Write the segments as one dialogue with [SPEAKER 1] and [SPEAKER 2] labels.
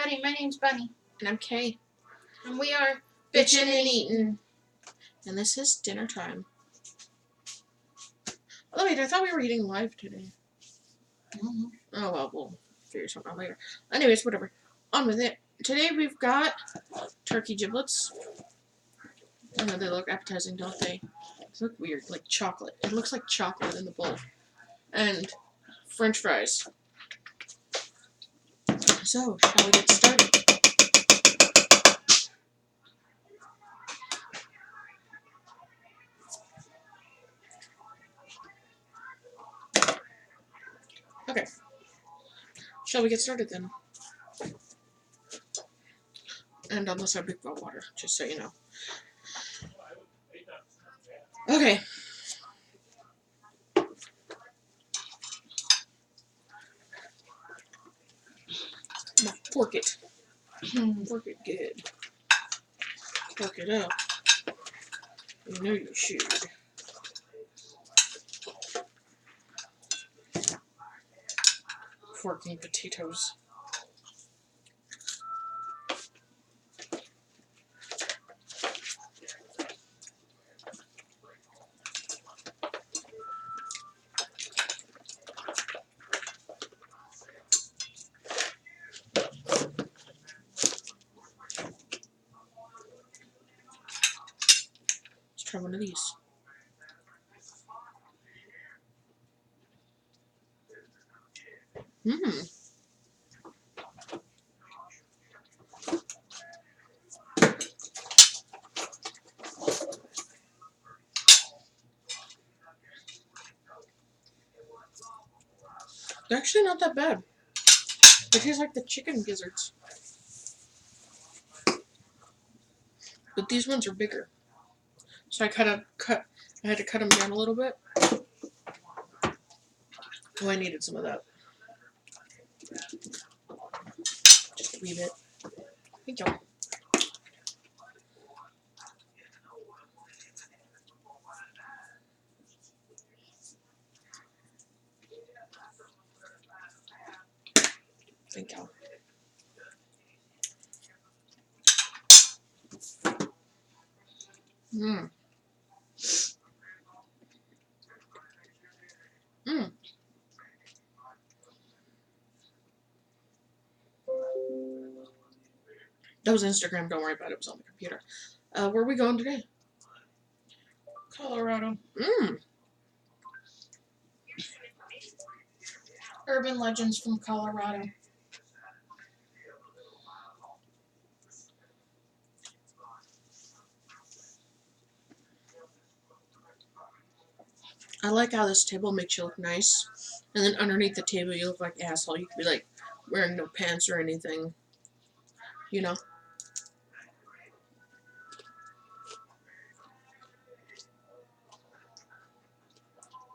[SPEAKER 1] everybody, my name's Bunny.
[SPEAKER 2] And I'm Kay.
[SPEAKER 1] And we are
[SPEAKER 2] Bitchin' and Eatin'. And this is dinner time. Oh wait, I thought we were eating live today.
[SPEAKER 1] Mm-hmm.
[SPEAKER 2] Oh well, we'll figure something out later. Anyways, whatever. On with it. Today we've got turkey giblets. I know they look appetizing, don't they? They look weird, like chocolate. It looks like chocolate in the bowl. And French fries. So, shall we get started? Okay. Shall we get started then? And on the subject of water, just so you know. Okay. Now fork it. Fork it good. Fork it up. You know you should. Forking potatoes. Let's try one of these. Mmm. They're actually not that bad. They taste like the chicken gizzards. But these ones are bigger. So I had to cut them down a little bit. Oh, I needed some of that. Just a wee bit. Thank you. Thank you. Mmm. Mmm. That was Instagram, don't worry about it. It was on the computer. Where are we going today?
[SPEAKER 1] Colorado.
[SPEAKER 2] Mmm.
[SPEAKER 1] Urban legends from Colorado.
[SPEAKER 2] I like how this table makes you look nice. And then underneath the table you look like an asshole. You could be like wearing no pants or anything. You know?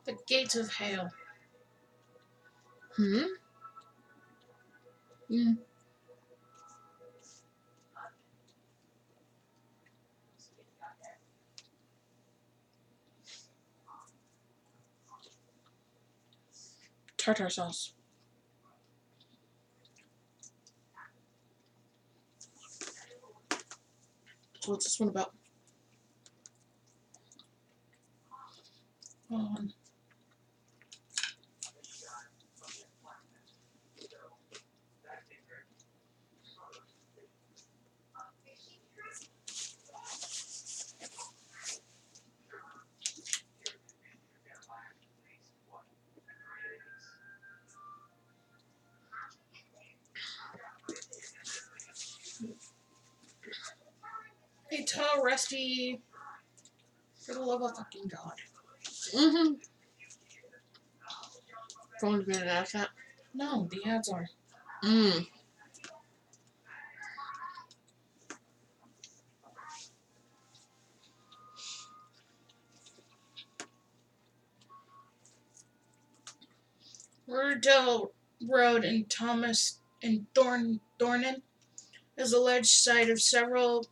[SPEAKER 1] The gates of hell.
[SPEAKER 2] Hmm? Mm. Tartar sauce. So what's this one about?
[SPEAKER 1] A tall, rusty. For the love of fucking God.
[SPEAKER 2] Mm-hmm. Going to be an accent?
[SPEAKER 1] No, the ads are.
[SPEAKER 2] Mmm.
[SPEAKER 1] Riverdale Road in Thornton is alleged site of several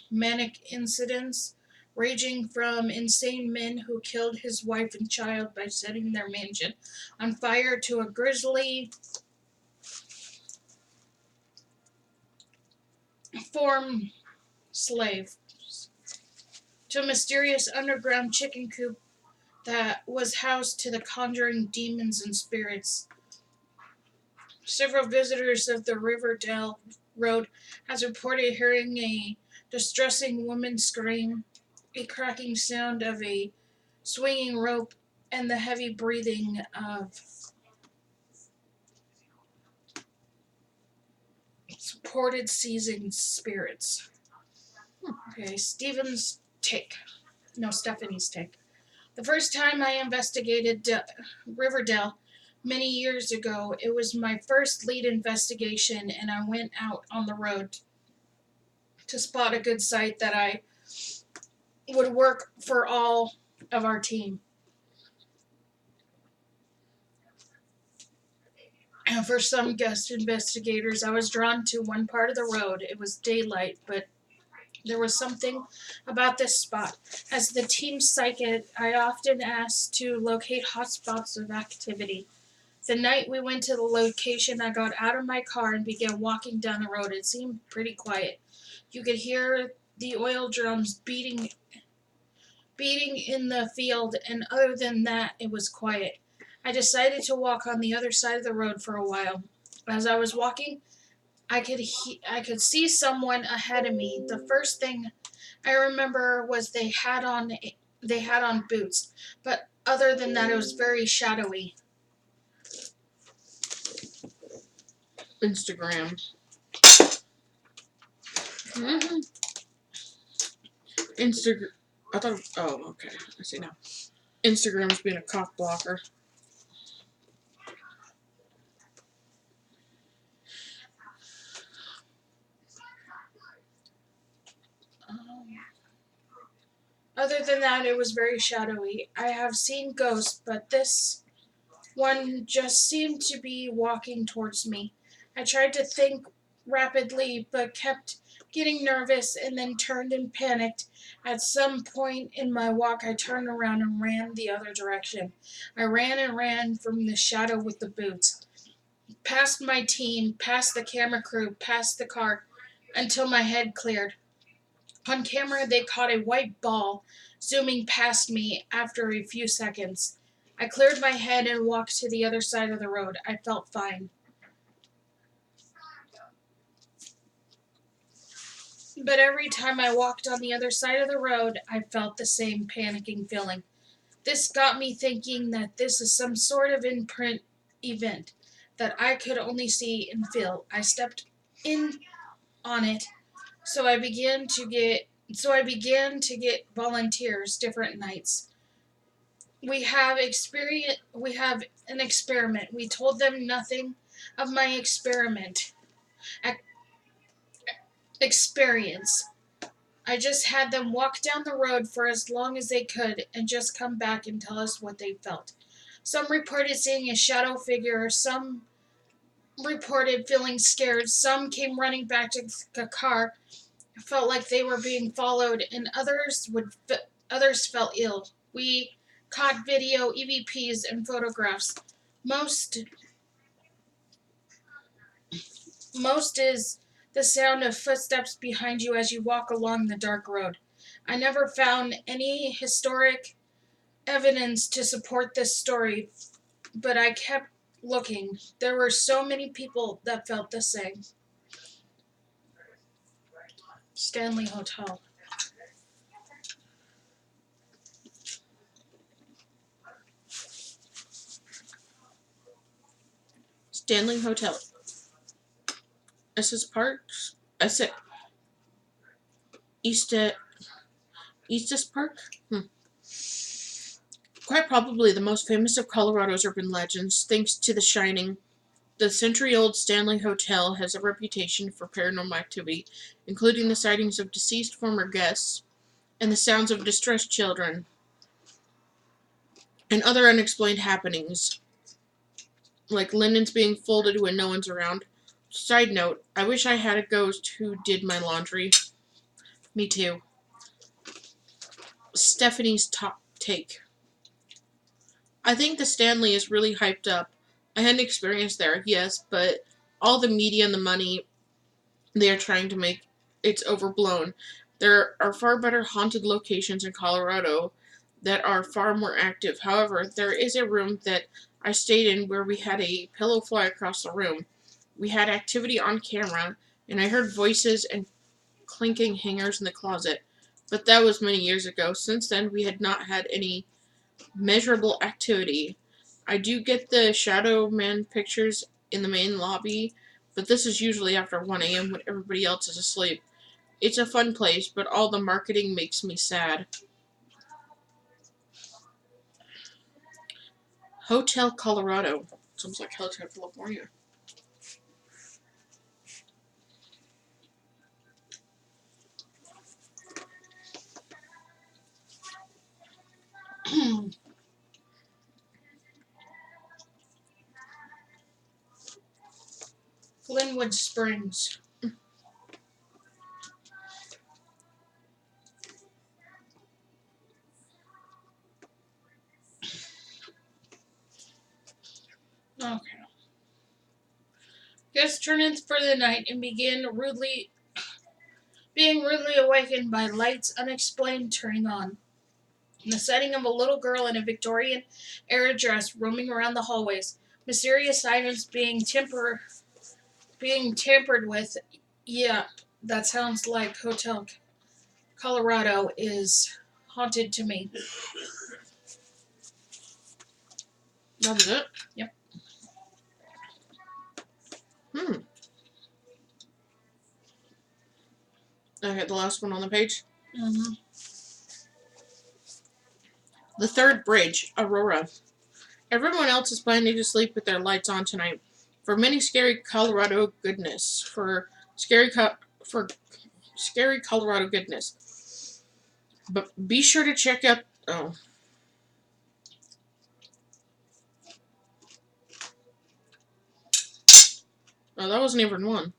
[SPEAKER 1] manic incidents, ranging from insane men who killed his wife and child by setting their mansion on fire to a grisly form slave to a mysterious underground chicken coop that was housed to the conjuring demons and spirits. Several visitors of the Riverdale Road has reported hearing a distressing woman scream, a cracking sound of a swinging rope, and the heavy breathing of supported seasoned spirits. Okay, Stephen's take. No, Stephanie's take. The first time I investigated Riverdale many years ago, it was my first lead investigation, and I went out on the road to spot a good site that I would work for all of our team. And for some guest investigators, I was drawn to one part of the road. It was daylight, but there was something about this spot. As the team psychic, I often asked to locate hotspots of activity. The night we went to the location, I got out of my car and began walking down the road. It seemed pretty quiet. You could hear the oil drums beating in the field, and other than that, it was quiet. I decided to walk on the other side of the road for a while. As I was walking, I could see someone ahead of me. The first thing I remember was they had on boots, but other than that, it was very shadowy.
[SPEAKER 2] Instagram. Mm-hmm. Instagram. I thought. Oh, okay. I see now. Instagram's being a cock blocker.
[SPEAKER 1] Other than that, it was very shadowy. I have seen ghosts, but this one just seemed to be walking towards me. I tried to think rapidly, but kept getting nervous and then turned and panicked. At some point in my walk, I turned around and ran the other direction. I ran and ran from the shadow with the boots, past my team, past the camera crew, past the car, until my head cleared. On camera, they caught a white ball zooming past me after a few seconds. I cleared my head and walked to the other side of the road. I felt fine. But every time I walked on the other side of the road, I felt the same panicking feeling. This got me thinking that this is some sort of imprint event that I could only see and feel. I stepped in on it, so I began to get volunteers different nights. We have an experiment. We told them nothing of my experience. I just had them walk down the road for as long as they could and just come back and tell us what they felt. Some reported seeing a shadow figure, some reported feeling scared, some came running back to the car, felt like they were being followed, and others felt ill. We caught video, EVPs, and photographs. Most most is the sound of footsteps behind you as you walk along the dark road. I never found any historic evidence to support this story, but I kept looking. There were so many people that felt the same. Stanley Hotel.
[SPEAKER 2] Stanley Hotel. Estes Park. Essex. Estes Park. Quite probably the most famous of Colorado's urban legends, thanks to The Shining. The century-old Stanley Hotel has a reputation for paranormal activity, including the sightings of deceased former guests and the sounds of distressed children and other unexplained happenings, like linens being folded when no one's around. Side note, I wish I had a ghost who did my laundry. Me too. Stephanie's top take. I think the Stanley is really hyped up. I had an experience there, yes, but all the media and the money they are trying to make it's overblown. There are far better haunted locations in Colorado that are far more active. However, there is a room that I stayed in where we had a pillow fly across the room. We had activity on camera, and I heard voices and clinking hangers in the closet. But that was many years ago. Since then, we had not had any measurable activity. I do get the shadow man pictures in the main lobby, but this is usually after 1 a.m. when everybody else is asleep. It's a fun place, but all the marketing makes me sad. Hotel Colorado. Sounds like Hotel California.
[SPEAKER 1] Glenwood Springs. Okay. Guests turned in for the night and began being rudely awakened by lights unexplained turning on. The sighting of a little girl in a Victorian era dress roaming around the hallways. Mysterious items being tampered with. Yeah, that sounds like Hotel Colorado is haunted to me.
[SPEAKER 2] That was it?
[SPEAKER 1] Yep.
[SPEAKER 2] Okay, the last one on the page.
[SPEAKER 1] Mm-hmm.
[SPEAKER 2] The third bridge, Aurora. Everyone else is planning to sleep with their lights on tonight. For many scary Colorado goodness. For scary Colorado goodness. But be sure to check out. Oh, that wasn't even one.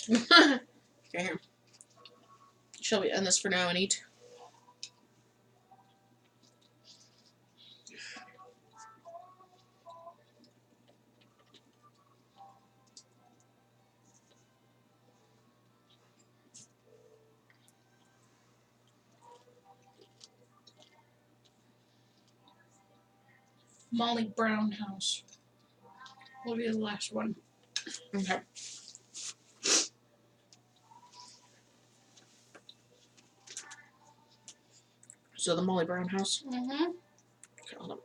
[SPEAKER 2] Okay, here. Shall we end this for now and eat?
[SPEAKER 1] Molly Brown House will be the last one.
[SPEAKER 2] Okay. So the Molly Brown house.
[SPEAKER 1] Mm-hmm.
[SPEAKER 2] Okay, hold on.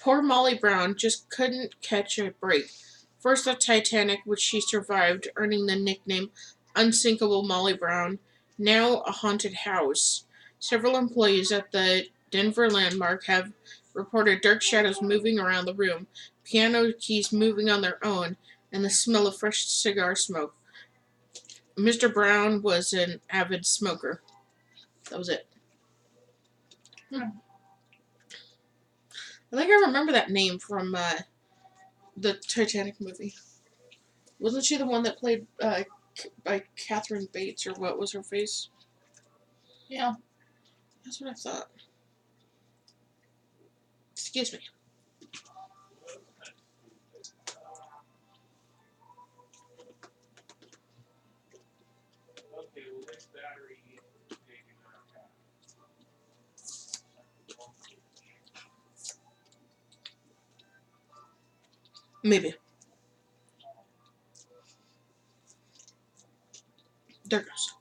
[SPEAKER 2] Poor Molly Brown just couldn't catch a break. First the Titanic, which she survived, earning the nickname Unsinkable Molly Brown. Now a haunted house. Several employees at the Denver landmark have reported dark shadows moving around the room, piano keys moving on their own, and the smell of fresh cigar smoke. Mr. Brown was an avid smoker. That was it. I think I remember that name from the Titanic movie. Wasn't she the one that played by Catherine Bates, or what was her face?
[SPEAKER 1] Yeah.
[SPEAKER 2] That's what I thought. Excuse me. Maybe. There goes.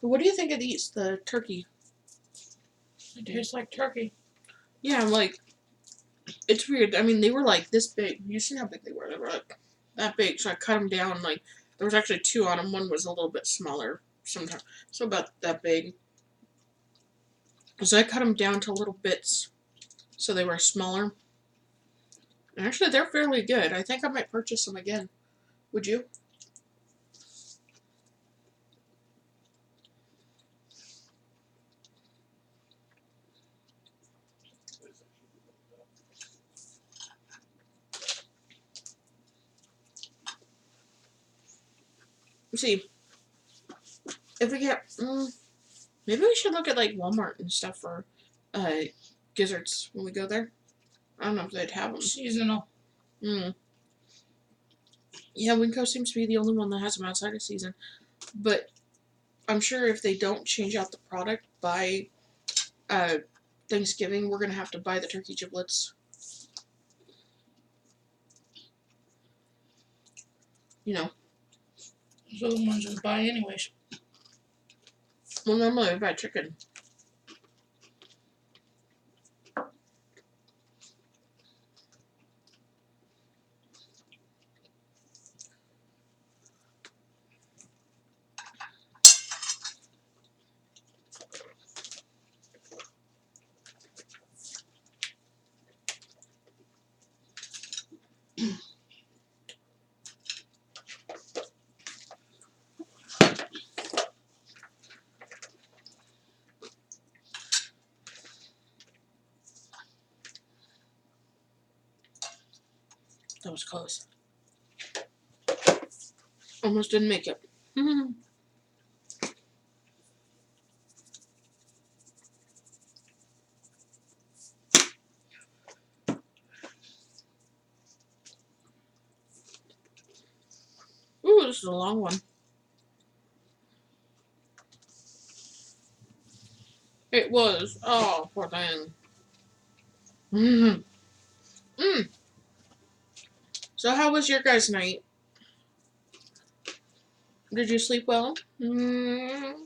[SPEAKER 2] But what do you think of these? The turkey.
[SPEAKER 1] It tastes like turkey.
[SPEAKER 2] Yeah, like, it's weird. I mean, they were like this big. You see how big they were? They were like that big. So I cut them down. Like, there was actually two on them. One was a little bit smaller. Sometimes, so about that big. So I cut them down to little bits, so they were smaller. And actually, they're fairly good. I think I might purchase them again. Would you? See, If we get, maybe we should look at like Walmart and stuff for gizzards when we go there. I don't know if they'd have them.
[SPEAKER 1] Seasonal.
[SPEAKER 2] Yeah, Winco seems to be the only one that has them outside of season. But I'm sure if they don't change out the product by Thanksgiving, we're going to have to buy the turkey giblets. You know.
[SPEAKER 1] Those are the ones we buy anyways.
[SPEAKER 2] Well, normally we buy chicken. That was close. Almost didn't make it. Ooh, this is a long one. It was. Oh, poor thing. So how was your guys' night? Did you sleep well? I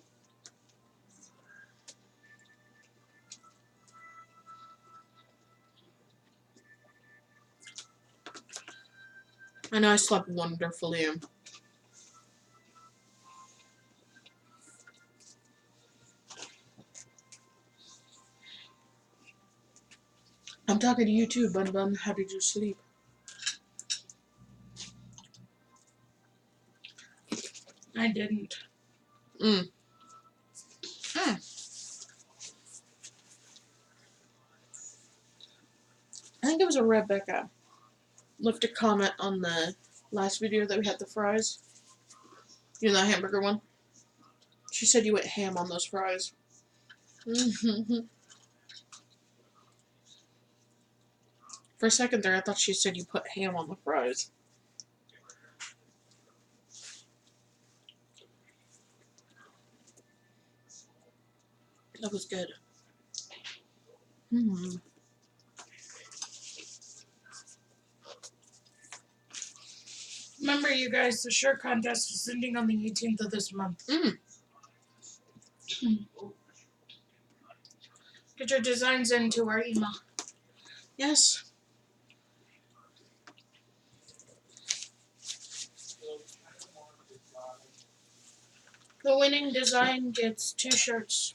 [SPEAKER 2] know I slept wonderfully. I'm talking to you too, Bun Bun. How did you sleep?
[SPEAKER 1] I didn't.
[SPEAKER 2] I think it was a Rebecca. Left a comment on the last video that we had the fries. You know, that hamburger one? She said you went ham on those fries. For a second there, I thought she said you put ham on the fries. That was good.
[SPEAKER 1] Remember, you guys, the shirt contest is ending on the 18th of this month. Get your designs into our email.
[SPEAKER 2] Yes.
[SPEAKER 1] The winning design gets 2 shirts.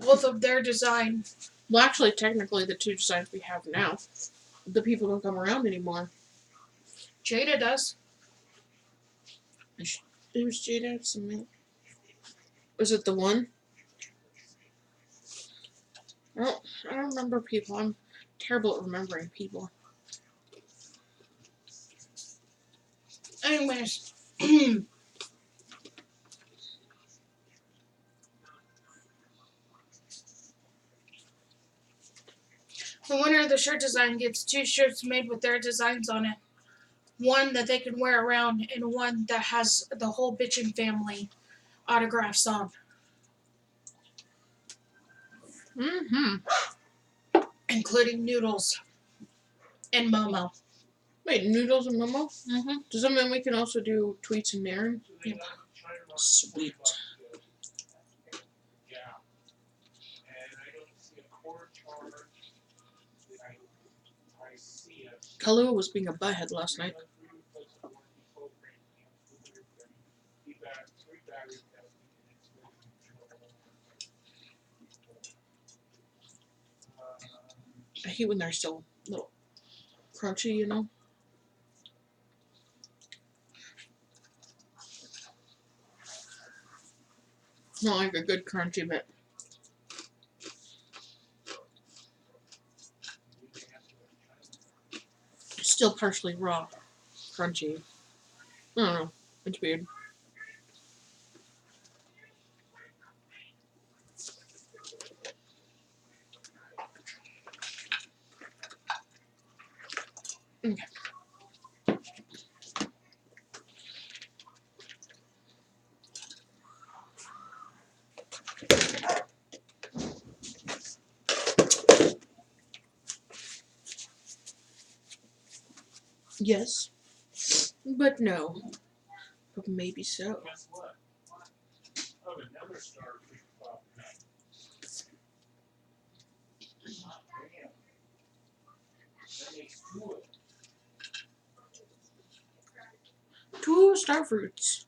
[SPEAKER 1] Both of their design.
[SPEAKER 2] Well, actually, technically, the 2 designs we have now, the people don't come around anymore.
[SPEAKER 1] Jada does.
[SPEAKER 2] Who's Jada? Was it the one? I don't remember people. I'm terrible at remembering people.
[SPEAKER 1] Anyways. The winner of the shirt design gets 2 shirts made with their designs on it. One that they can wear around, and one that has the whole bitchin' family autographs on. Including Noodles and Momo.
[SPEAKER 2] Wait, Noodles and Momo?
[SPEAKER 1] Mm-hmm.
[SPEAKER 2] Does that mean we can also do Tweets and Naren?
[SPEAKER 1] Yep.
[SPEAKER 2] Sweet. Kahlua was being a butthead last night. I hate when they're still a little crunchy, you know? Not like a good crunchy bit. Still partially raw. Crunchy. I don't know. It's weird. Okay. Yes, but no, but maybe so.
[SPEAKER 3] Guess what? Oh, another starfish popped up. Damn. That makes two of them.
[SPEAKER 2] 2 star fruits.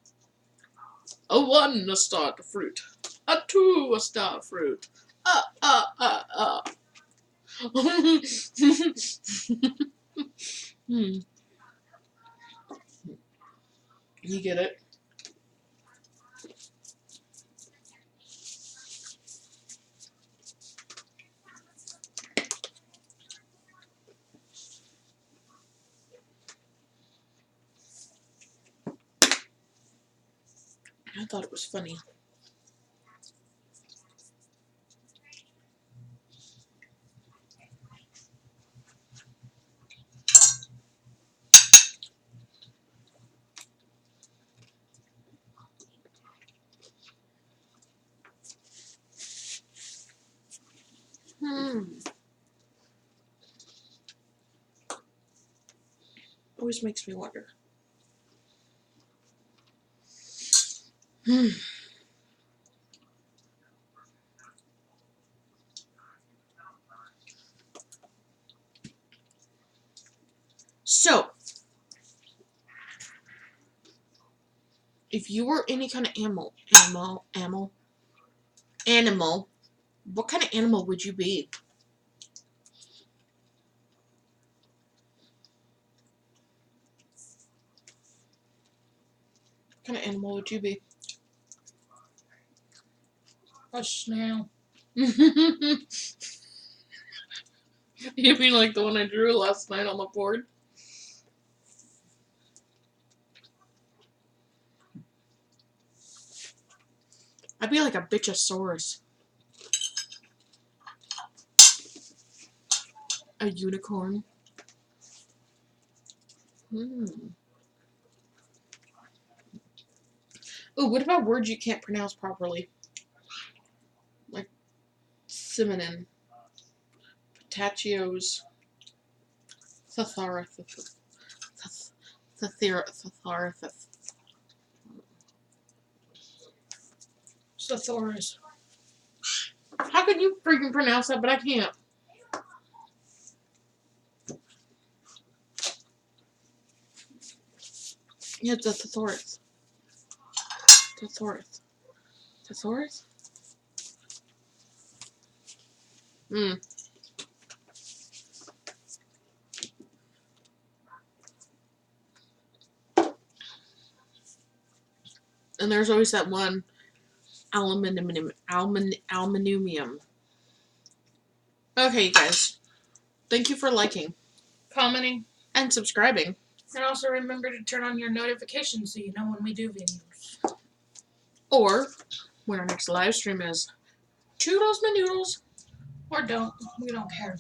[SPEAKER 2] A 1 a star fruit. A 2 a star fruit. Hmm. You get it? I thought it was funny. Always makes me wonder. So, if you were any kind of animal, what kind of animal would you be? What kind of animal would you be?
[SPEAKER 1] A snail.
[SPEAKER 2] You mean like the one I drew last night on the board? I'd be like a bitchosaurus. A unicorn. Oh, what about words you can't pronounce properly? Like Simonin. Patachios. Thetharithus.
[SPEAKER 1] Sathoris.
[SPEAKER 2] How can you freaking pronounce that, but I can't? Yeah, it's a thesaurus. Thesaurus. Thesaurus? And there's always that one aluminium. Okay, you guys. Thank you for liking
[SPEAKER 1] Commenting.
[SPEAKER 2] and subscribing.
[SPEAKER 1] And also remember to turn on your notifications so you know when we do videos.
[SPEAKER 2] Or when our next live stream is. Toodles my noodles.
[SPEAKER 1] Or don't. We don't care.